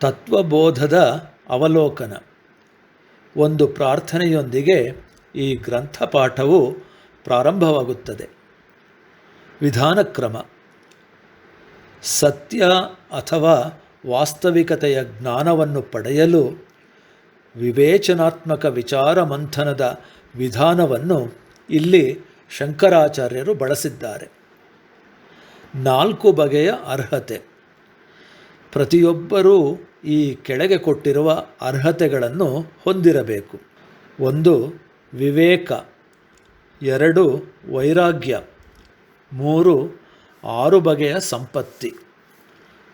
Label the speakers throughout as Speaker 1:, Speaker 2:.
Speaker 1: ತತ್ವಬೋಧದ ಅವಲೋಕನ. ಒಂದು ಪ್ರಾರ್ಥನೆಯೊಂದಿಗೆ ಈ ಗ್ರಂಥಪಾಠವು ಪ್ರಾರಂಭವಾಗುತ್ತದೆ. ವಿಧಾನಕ್ರಮ: ಸತ್ಯ ಅಥವಾ ವಾಸ್ತವಿಕತೆಯ ಜ್ಞಾನವನ್ನು ಪಡೆಯಲು ವಿವೇಚನಾತ್ಮಕ ವಿಚಾರ ಮಂಥನದ ವಿಧಾನವನ್ನು ಇಲ್ಲಿ ಶಂಕರಾಚಾರ್ಯರು ಬಳಸಿದ್ದಾರೆ. 4 ಬಗೆಯ ಅರ್ಹತೆ. ಪ್ರತಿಯೊಬ್ಬರೂ ಈ ಕೆಳಗೆ ಕೊಟ್ಟಿರುವ ಅರ್ಹತೆಗಳನ್ನು ಹೊಂದಿರಬೇಕು. 1. ವಿವೇಕ. 2. ವೈರಾಗ್ಯ. 3. 6 ಬಗೆಯ ಸಂಪತ್ತಿ.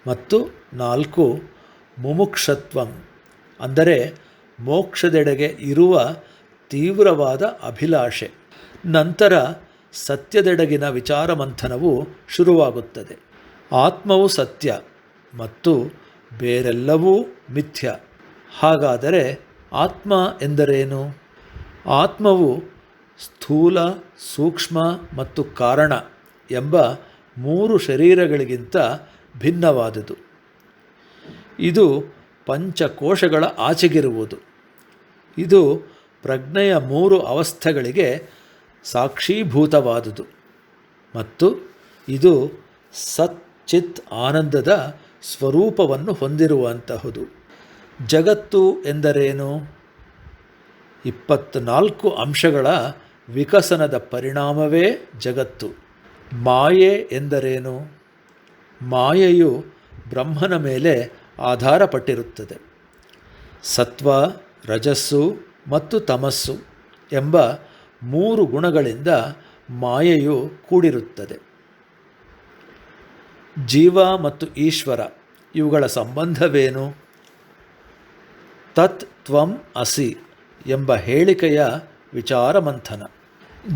Speaker 1: ಮತ್ತು 4. ಮುಮುಕ್ಷತ್ವಂ, ಅಂದರೆ ಮೋಕ್ಷದೆಡೆಗೆ ಇರುವ ತೀವ್ರವಾದ ಅಭಿಲಾಷೆ. ನಂತರ ಸತ್ಯದೆಡೆಗಿನ ವಿಚಾರ ಮಂಥನವು ಶುರುವಾಗುತ್ತದೆ. ಆತ್ಮವು ಸತ್ಯ ಮತ್ತು ಬೇರೆಲ್ಲವೂ ಮಿಥ್ಯ. ಹಾಗಾದರೆ ಆತ್ಮ ಎಂದರೇನು? ಆತ್ಮವು ಸ್ಥೂಲ, ಸೂಕ್ಷ್ಮ ಮತ್ತು ಕಾರಣ ಎಂಬ 3 ಶರೀರಗಳಿಗಿಂತ ಭಿನ್ನವಾದುದು. ಇದು ಪಂಚಕೋಶಗಳ ಆಚೆಗಿರುವುದು. ಇದು ಪ್ರಜ್ಞೆಯ 3 ಅವಸ್ಥೆಗಳಿಗೆ ಸಾಕ್ಷೀಭೂತವಾದುದು ಮತ್ತು ಇದು ಸತ್ ಚಿತ್ ಆನಂದದ ಸ್ವರೂಪವನ್ನು ಹೊಂದಿರುವಂತಹುದು. ಜಗತ್ತು ಎಂದರೇನು? 24 ಅಂಶಗಳ ವಿಕಸನದ ಪರಿಣಾಮವೇ ಜಗತ್ತು. ಮಾಯೆ ಎಂದರೇನು? ಮಾಯೆಯು ಬ್ರಹ್ಮನ ಮೇಲೆ ಆಧಾರಪಟ್ಟಿರುತ್ತದೆ. ಸತ್ವ, ರಜಸ್ಸು ಮತ್ತು ತಮಸ್ಸು ಎಂಬ 3 ಗುಣಗಳಿಂದ ಮಾಯೆಯು ಕೂಡಿರುತ್ತದೆ. ಜೀವ ಮತ್ತು ಈಶ್ವರ ಇವುಗಳ ಸಂಬಂಧವೇನು? ತತ್ ತ್ವಂ ಅಸಿ ಎಂಬ ಹೇಳಿಕೆಯ ವಿಚಾರ ಮಂಥನ.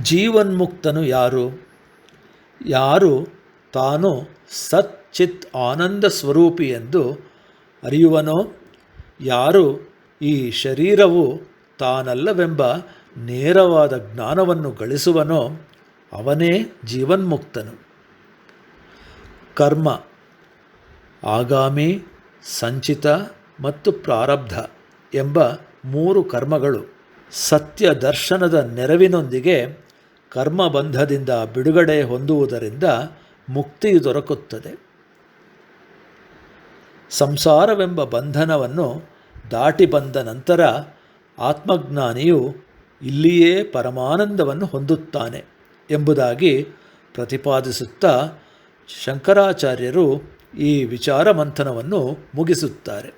Speaker 1: ಜೀವನ್ಮುಕ್ತನು ಯಾರು? ಯಾರು ತಾನು ಸತ್ ಚಿತ್ ಆನಂದ ಸ್ವರೂಪಿ ಎಂದು ಅರಿಯುವನೋ, ಯಾರು ಈ ಶರೀರವು ತಾನಲ್ಲವೆಂಬ ನೇರವಾದ ಜ್ಞಾನವನ್ನು ಗಳಿಸುವನೋ ಅವನೇ ಜೀವನ್ಮುಕ್ತನು. ಕರ್ಮ. ಆಗಾಮಿ, ಸಂಚಿತ ಮತ್ತು ಪ್ರಾರಬ್ಧ ಎಂಬ 3 ಕರ್ಮಗಳು. ಸತ್ಯ ದರ್ಶನದ ನೆರವಿನೊಂದಿಗೆ ಕರ್ಮಬಂಧದಿಂದ ಬಿಡುಗಡೆ ಹೊಂದುವುದರಿಂದ ಮುಕ್ತಿಯು ದೊರಕುತ್ತದೆ. ಸಂಸಾರವೆಂಬ ಬಂಧನವನ್ನು ದಾಟಿ ಬಂದ ನಂತರ ಆತ್ಮಜ್ಞಾನಿಯು ಇಲ್ಲಿಯೇ ಪರಮಾನಂದವನ್ನು ಹೊಂದುತ್ತಾನೆ ಎಂಬುದಾಗಿ ಪ್ರತಿಪಾದಿಸುತ್ತಾ ಶಂಕರಾಚಾರ್ಯರು ಈ ವಿಚಾರ ಮಂಥನವನ್ನು ಮುಗಿಸುತ್ತಾರೆ.